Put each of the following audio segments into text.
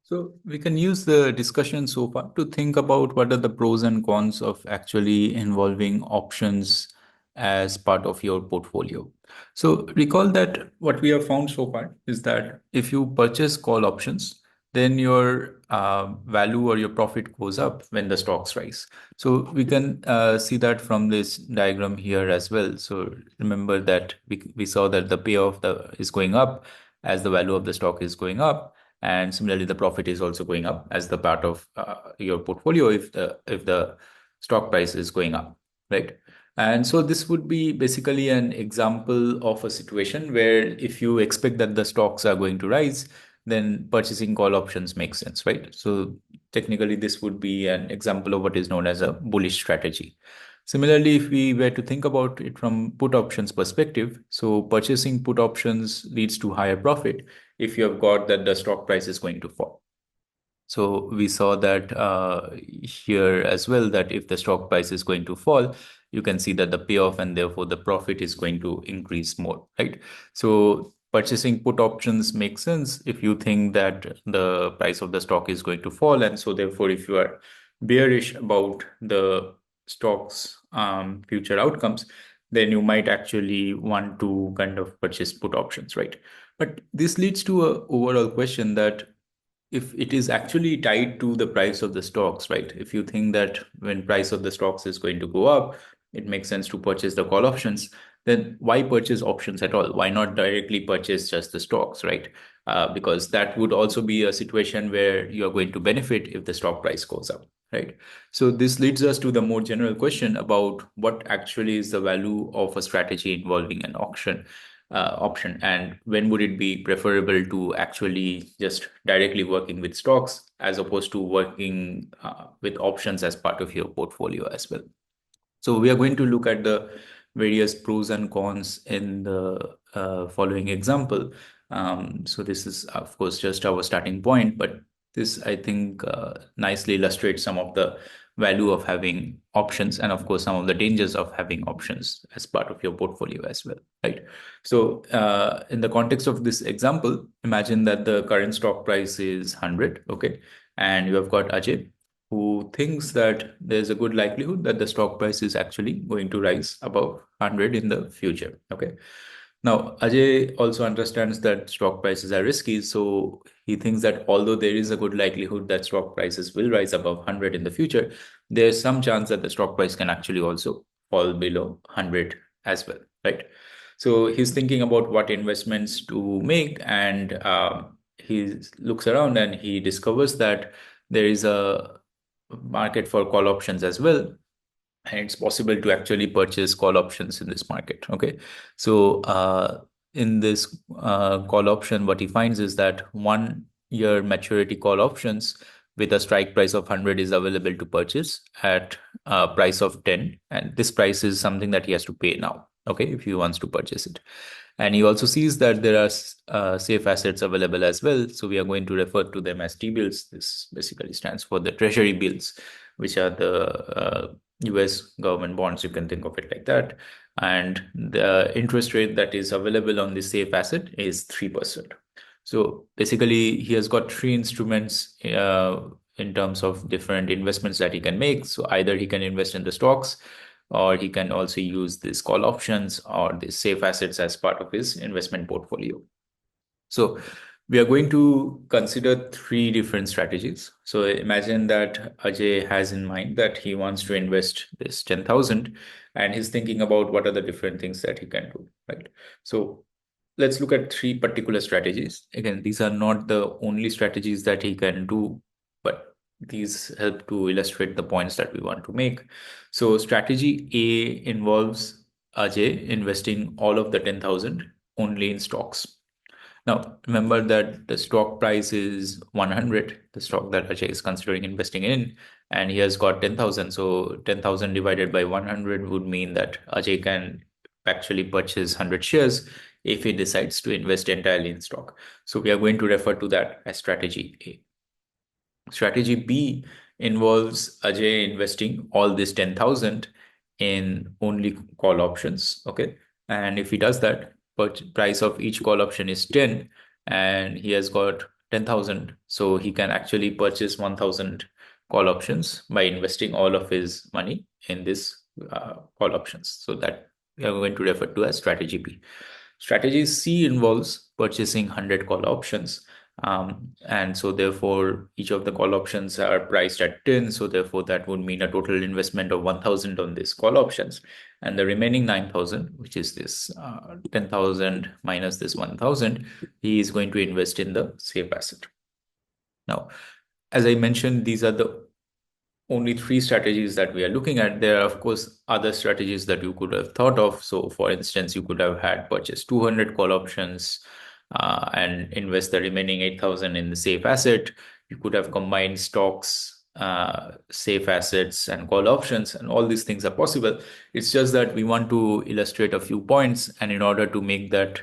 So we can use the discussion so far to think about what are the pros and cons of actually involving options as part of your portfolio. So recall that what we have found so far is that if you purchase call options, then your value or your profit goes up when the stocks rise. So we can see that from this diagram here as well. So remember that we saw that the payoff is going up as the value of the stock is going up, and similarly the profit is also going up as the part of your portfolio if the stock price is going up, right? And so this would be basically an example of a situation where if you expect that the stocks are going to rise, then purchasing call options makes sense, right? So technically this would be an example of what is known as a bullish strategy. Similarly, if we were to think about it from put options perspective, so purchasing put options leads to higher profit if you have got that the stock price is going to fall. So we saw that here as well, that if the stock price is going to fall, you can see that the payoff and therefore the profit is going to increase more, right? So purchasing put options makes sense if you think that the price of the stock is going to fall. And so therefore, if you are bearish about the stock's future outcomes, then you might actually want to kind of purchase put options, right? But this leads to a overall question that if it is actually tied to the price of the stocks, right? If you think that when price of the stocks is going to go up, it makes sense to purchase the call options, then why purchase options at all? Why not directly purchase just the stocks, right? Because that would also be a situation where you're going to benefit if the stock price goes up, right? So this leads us to the more general question about what actually is the value of a strategy involving an option, and when would it be preferable to actually just directly working with stocks as opposed to working with options as part of your portfolio as well. So we are going to look at the various pros and cons in the following example. So this is, of course, just our starting point, but this, I think, nicely illustrates some of the value of having options and, of course, some of the dangers of having options as part of your portfolio as well, right? So in the context of this example, imagine that the current stock price is 100, okay? And you have got Ajay, who thinks that there's a good likelihood that the stock price is actually going to rise above 100 in the future. Okay. Now, Ajay also understands that stock prices are risky. So he thinks that although there is a good likelihood that stock prices will rise above 100 in the future, there's some chance that the stock price can actually also fall below 100 as well. Right. So he's thinking about what investments to make, and he looks around and he discovers that there is a market for call options as well, and it's possible to actually purchase call options in this market. Okay, so in this call option, what he finds is that 1 year maturity call options with a strike price of 100 is available to purchase at a price of 10, and this price is something that he has to pay now, okay, if he wants to purchase it. And he also sees that there are safe assets available as well. So we are going to refer to them as T-bills. This basically stands for the treasury bills, which are the US government bonds. You can think of it like that. And the interest rate that is available on the safe asset is 3%. So basically, he has got three instruments in terms of different investments that he can make. So either he can invest in the stocks, or he can also use these call options or these safe assets as part of his investment portfolio. So we are going to consider three different strategies. So imagine that Ajay has in mind that he wants to invest this 10,000, and he's thinking about what are the different things that he can do, right? So let's look at three particular strategies. Again, these are not the only strategies that he can do, but these help to illustrate the points that we want to make. So strategy A involves Ajay investing all of the 10,000 only in stocks. Now, remember that the stock price is 100, the stock that Ajay is considering investing in, and he has got 10,000. So 10,000 divided by 100 would mean that Ajay can actually purchase 100 shares if he decides to invest entirely in stock. So we are going to refer to that as strategy A. Strategy B involves Ajay investing all this 10,000 in only call options. Okay. And if he does that, price of each call option is 10, and he has got 10,000. So he can actually purchase 1,000 call options by investing all of his money in this call options. So that we are going to refer to as strategy B. Strategy C involves purchasing 100 call options. And so therefore, each of the call options are priced at 10. So therefore, that would mean a total investment of 1,000 on these call options. And the remaining 9,000, which is this 10,000 minus this 1,000, he is going to invest in the safe asset. Now, as I mentioned, these are the only three strategies that we are looking at. There are, of course, other strategies that you could have thought of. So, for instance, you could have had purchased 200 call options and invest the remaining 8,000 in the safe asset. You could have combined stocks, safe assets, and call options, and all these things are possible. It's just that we want to illustrate a few points, and in order to make that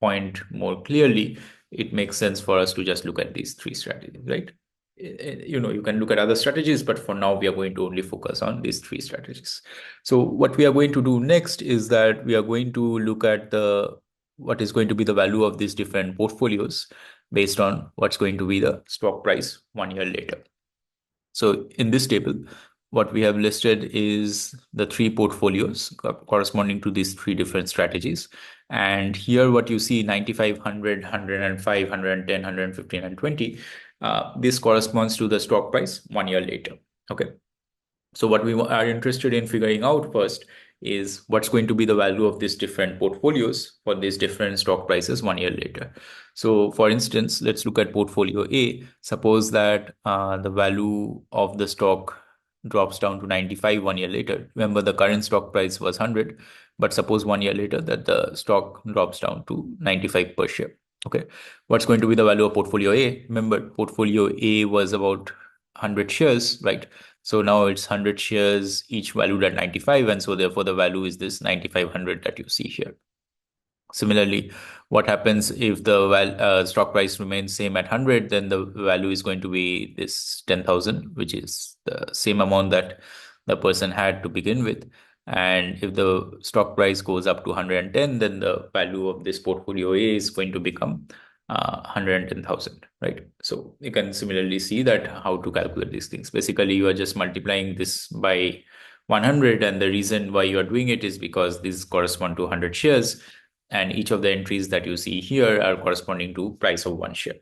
point more clearly, it makes sense for us to just look at these three strategies, right? You can look at other strategies, but for now we are going to only focus on these three strategies. So what we are going to do next is that we are going to look at what is going to be the value of these different portfolios based on what's going to be the stock price 1 year later. So in this table, what we have listed is the three portfolios corresponding to these three different strategies. And here what you see, 95, 100, 105, 110, 115, and 20, this corresponds to the stock price 1 year later. Okay. So what we are interested in figuring out first is what's going to be the value of these different portfolios for these different stock prices 1 year later. So for instance, let's look at portfolio A. Suppose that the value of the stock drops down to 95 1 year later. Remember, the current stock price was 100, but suppose 1 year later that the stock drops down to 95 per share. Okay. What's going to be the value of portfolio A? Remember, portfolio A was about 100 shares, right? So now it's 100 shares, each valued at 95. And so therefore the value is this 9,500 that you see here. Similarly, what happens if the stock price remains same at 100, then the value is going to be this 10,000, which is the same amount that the person had to begin with. And if the stock price goes up to 110, then the value of this portfolio A is going to become 110,000, right? So you can similarly see that how to calculate these things. Basically, you are just multiplying this by 100, and the reason why you are doing it is because these correspond to 100 shares, and each of the entries that you see here are corresponding to price of one share.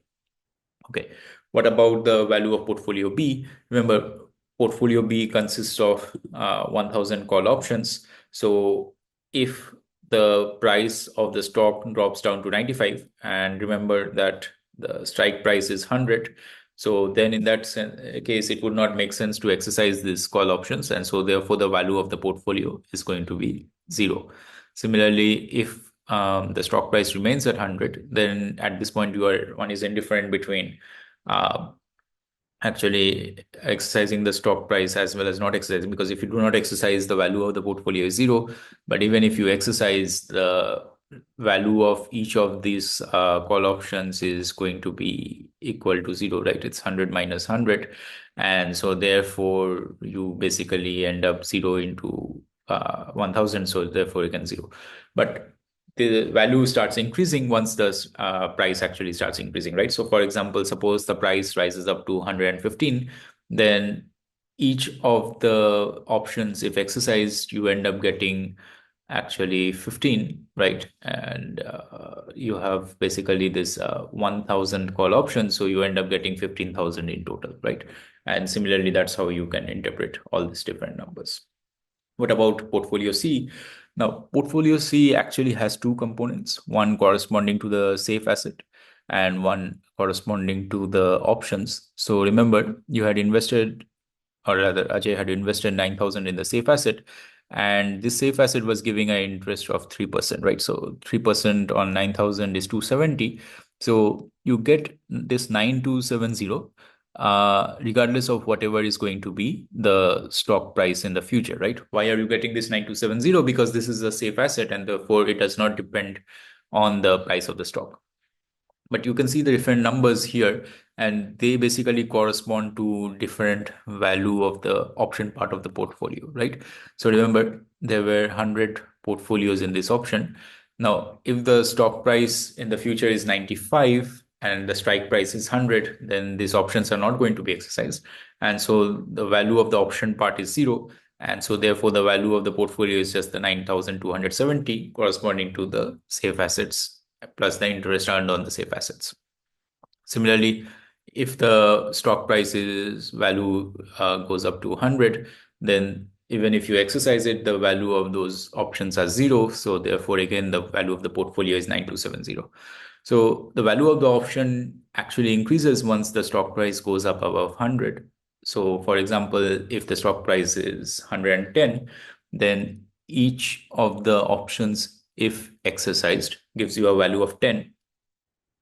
Okay. What about the value of portfolio B? Remember, portfolio B consists of 1,000 call options. So if the price of the stock drops down to 95, and remember that the strike price is 100, so then in that case, it would not make sense to exercise these call options. And so therefore, the value of the portfolio is going to be 0. Similarly, if the stock price remains at 100, then at this point, one is indifferent between actually exercising the stock price as well as not exercising, because if you do not exercise, the value of the portfolio is 0. But even if you exercise, the value of each of these call options is going to be equal to 0, right? It's 100 minus 100. And so therefore, you basically end up 0 into 1,000. So therefore, you can 0. But the value starts increasing once the price actually starts increasing, right? So for example, suppose the price rises up to 115, then each of the options, if exercised, you end up getting actually 15, right? And you have basically this 1,000 call options, so you end up getting 15,000 in total, right? And similarly, that's how you can interpret all these different numbers. What about portfolio C? Now, portfolio C actually has two components, one corresponding to the safe asset and one corresponding to the options. So remember, you had invested, or rather, Ajay had invested 9,000 in the safe asset, and this safe asset was giving an interest of 3%, right? So 3% on 9,000 is 270. So you get this 9,270 regardless of whatever is going to be the stock price in the future, right? Why are you getting this 9,270? Because this is a safe asset and therefore it does not depend on the price of the stock. But you can see the different numbers here, and they basically correspond to different value of the option part of the portfolio, right? So remember, there were 100 portfolios in this option. Now, if the stock price in the future is 95 and the strike price is 100, then these options are not going to be exercised. And so the value of the option part is zero. And so therefore the value of the portfolio is just the 9,270 corresponding to the safe assets plus the interest earned on the safe assets. Similarly, if the stock price's value goes up to 100, then even if you exercise it, the value of those options are zero. So therefore, again, the value of the portfolio is 9270. So the value of the option actually increases once the stock price goes up above 100. So for example, if the stock price is 110, then each of the options, if exercised, gives you a value of 10,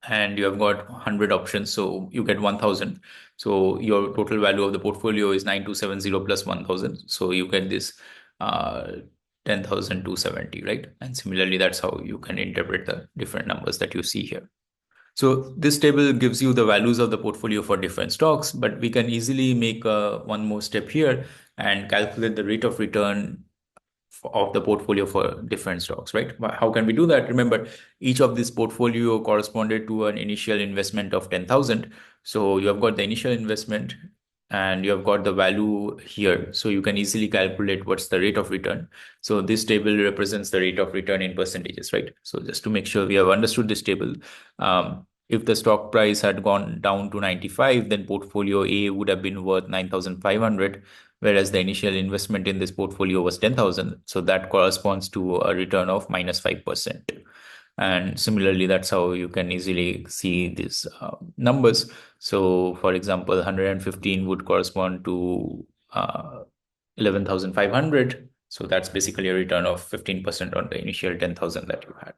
and you have got 100 options, so you get 1000. So your total value of the portfolio is 9270 plus 1000, so you get this 10,270, right? And similarly, that's how you can interpret the different numbers that you see here. So this table gives you the values of the portfolio for different stocks, but we can easily make one more step here and calculate the rate of return of the portfolio for different stocks, right? How can we do that? Remember, each of this portfolio corresponded to an initial investment of 10,000. So you have got the initial investment and you have got the value here. So you can easily calculate what's the rate of return. So this table represents the rate of return in percentages, right? So just to make sure we have understood this table, if the stock price had gone down to 95, then portfolio A would have been worth 9,500, whereas the initial investment in this portfolio was 10,000. So that corresponds to a return of minus 5%. And similarly, that's how you can easily see these numbers. So for example, 115 would correspond to 11,500. So that's basically a return of 15% on the initial 10,000 that you had.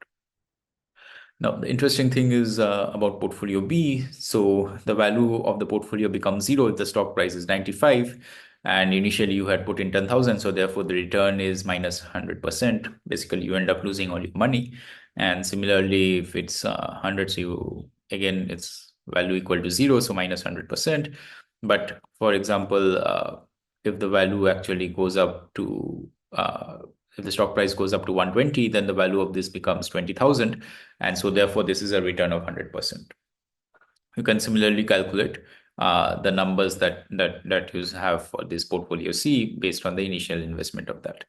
Now, the interesting thing is about portfolio B. So the value of the portfolio becomes zero if the stock price is 95. And initially you had put in 10,000. So therefore the return is minus 100%. Basically, you end up losing all your money. And similarly, if it's 100, so again, it's value equal to zero, so minus 100%. But for example, if the value actually goes up to if the stock price goes up to 120, then the value of this becomes 20,000. And so therefore, this is a return of 100%. You can similarly calculate the numbers that you have for this portfolio C based on the initial investment of that.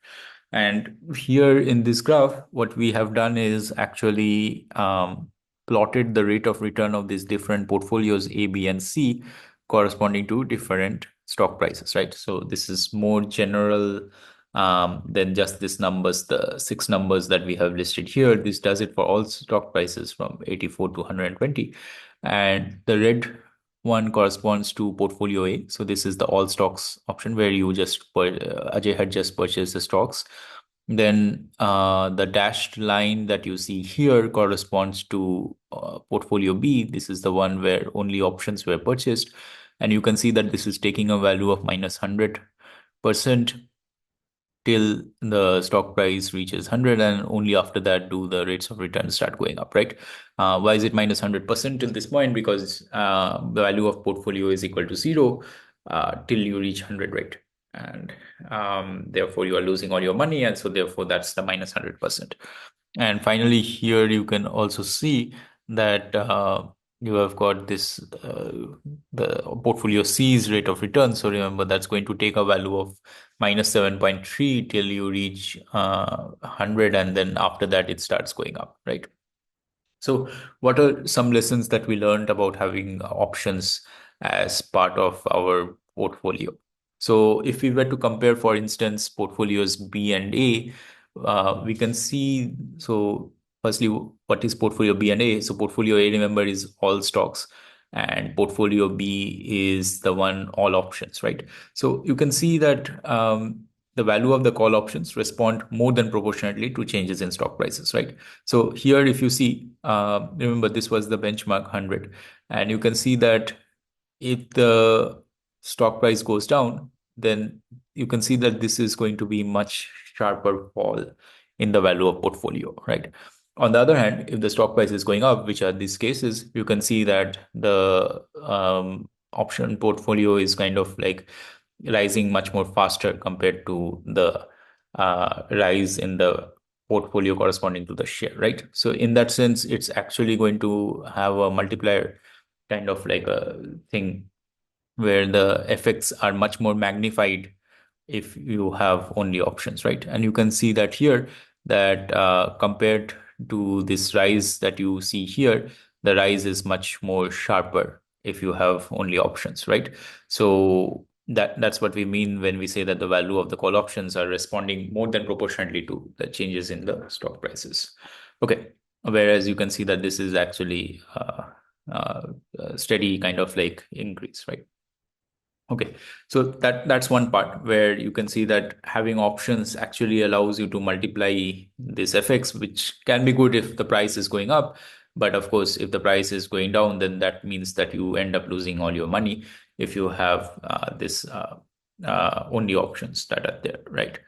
And here in this graph, what we have done is actually plotted the rate of return of these different portfolios A, B, and C corresponding to different stock prices, right? So this is more general than just these numbers, the 6 numbers that we have listed here. This does it for all stock prices from 84 to 120. And the red one corresponds to portfolio A. So this is the all stocks option where you just Ajay had just purchased the stocks. Then the dashed line that you see here corresponds to portfolio B. This is the one where only options were purchased. And you can see that this is taking a value of minus 100% till the stock price reaches 100, and only after that do the rates of return start going up, right? Why is it minus 100% till this point? Because the value of portfolio is equal to zero till you reach 100, right? And therefore you are losing all your money, and so therefore that's the minus 100%. And finally, here you can also see that you have got this the portfolio C's rate of return. So remember, that's going to take a value of minus 7.3 till you reach 100, and then after that it starts going up, right? So what are some lessons that we learned about having options as part of our portfolio? So if we were to compare, for instance, portfolios B and A, we can see, so firstly, what is portfolio B and A? So portfolio A, remember, is all stocks, and portfolio B is the one all options, right? So you can see that the value of the call options respond more than proportionately to changes in stock prices, right? So here, if you see, remember, this was the benchmark 100, and you can see that if the stock price goes down, then you can see that this is going to be much sharper fall in the value of portfolio, right? On the other hand, if the stock price is going up, which are these cases, you can see that the option portfolio is kind of like rising much more faster compared to the rise in the portfolio corresponding to the share, right? So in that sense, it's actually going to have a multiplier kind of like a thing where the effects are much more magnified if you have only options, right? And you can see that here that compared to this rise that you see here, the rise is much more sharper if you have only options, right? So that's what we mean when we say that the value of the call options are responding more than proportionately to the changes in the stock prices. Okay, whereas you can see that this is actually a steady kind of like increase, right? Okay, so that's one part where you can see that having options actually allows you to multiply these effects, which can be good if the price is going up. But of course, if the price is going down, then that means that you end up losing all your money if you have this only options that are there, right?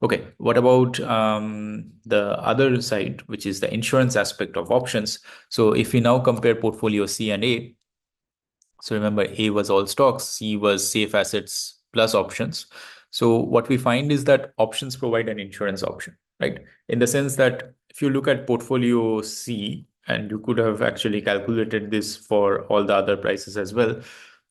Okay, what about the other side, which is the insurance aspect of options? So if we now compare portfolio C and A, so remember, A was all stocks, C was safe assets plus options. So what we find is that options provide an insurance option, right? In the sense that if you look at portfolio C, and you could have actually calculated this for all the other prices as well,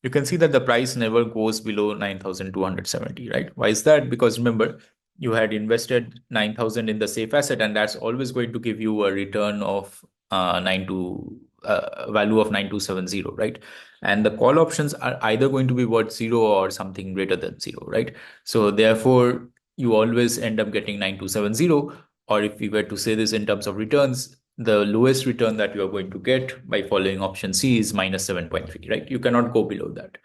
you can see that the price never goes below 9,270, right? Why is that? Because remember, you had invested 9,000 in the safe asset, and that's always going to give you a return of value of 9270, right? And the call options are either going to be worth zero or something greater than zero, right? So therefore, you always end up getting 9270. Or if we were to say this in terms of returns, the lowest return that you are going to get by following option C is minus 7.3, right? You cannot go below that.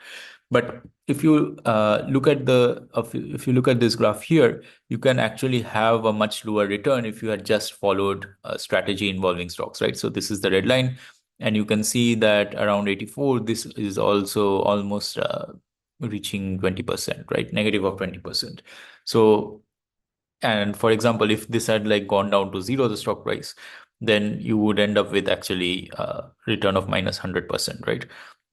But if you look at if you look at this graph here, you can actually have a much lower return if you had just followed a strategy involving stocks, right? So this is the red line, and you can see that around 84, this is also almost reaching 20%, right? Negative of 20%. So, and for example, if this had like gone down to zero, the stock price, then you would end up with actually a return of minus 100%, right?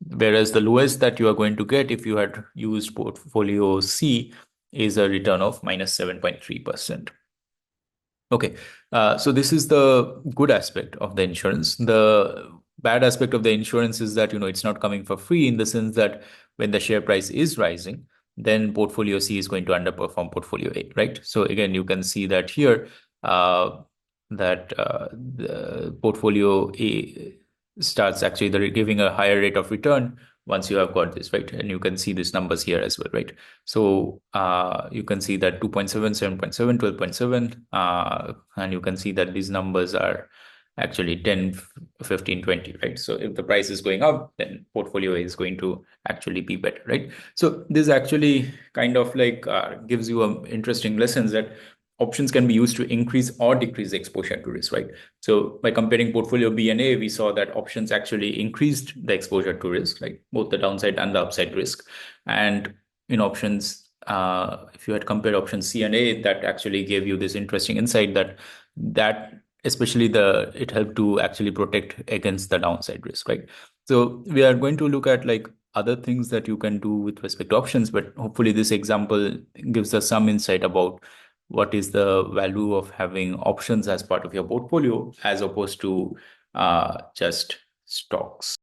Whereas the lowest that you are going to get if you had used portfolio C is a return of minus 7.3%. Okay, so this is the good aspect of the insurance. The bad aspect of the insurance is that, it's not coming for free, in the sense that when the share price is rising, then portfolio C is going to underperform portfolio A, right? So again, you can see that here, that the portfolio A starts actually giving a higher rate of return once you have got this, right? And you can see these numbers here as well, right? So you can see that 2.7, 7.7, 12.7, and you can see that these numbers are actually 10, 15, 20, right? So if the price is going up, then portfolio is going to actually be better, right? So this actually kind of like gives you an interesting lessons that options can be used to increase or decrease exposure to risk, right? So by comparing portfolio B and A, we saw that options actually increased the exposure to risk, like both the downside and the upside risk. And in options, if you had compared options C and A, that actually gave you this interesting insight that especially it helped to actually protect against the downside risk, right? So we are going to look at like other things that you can do with respect to options, but hopefully this example gives us some insight about what is the value of having options as part of your portfolio as opposed to just stocks.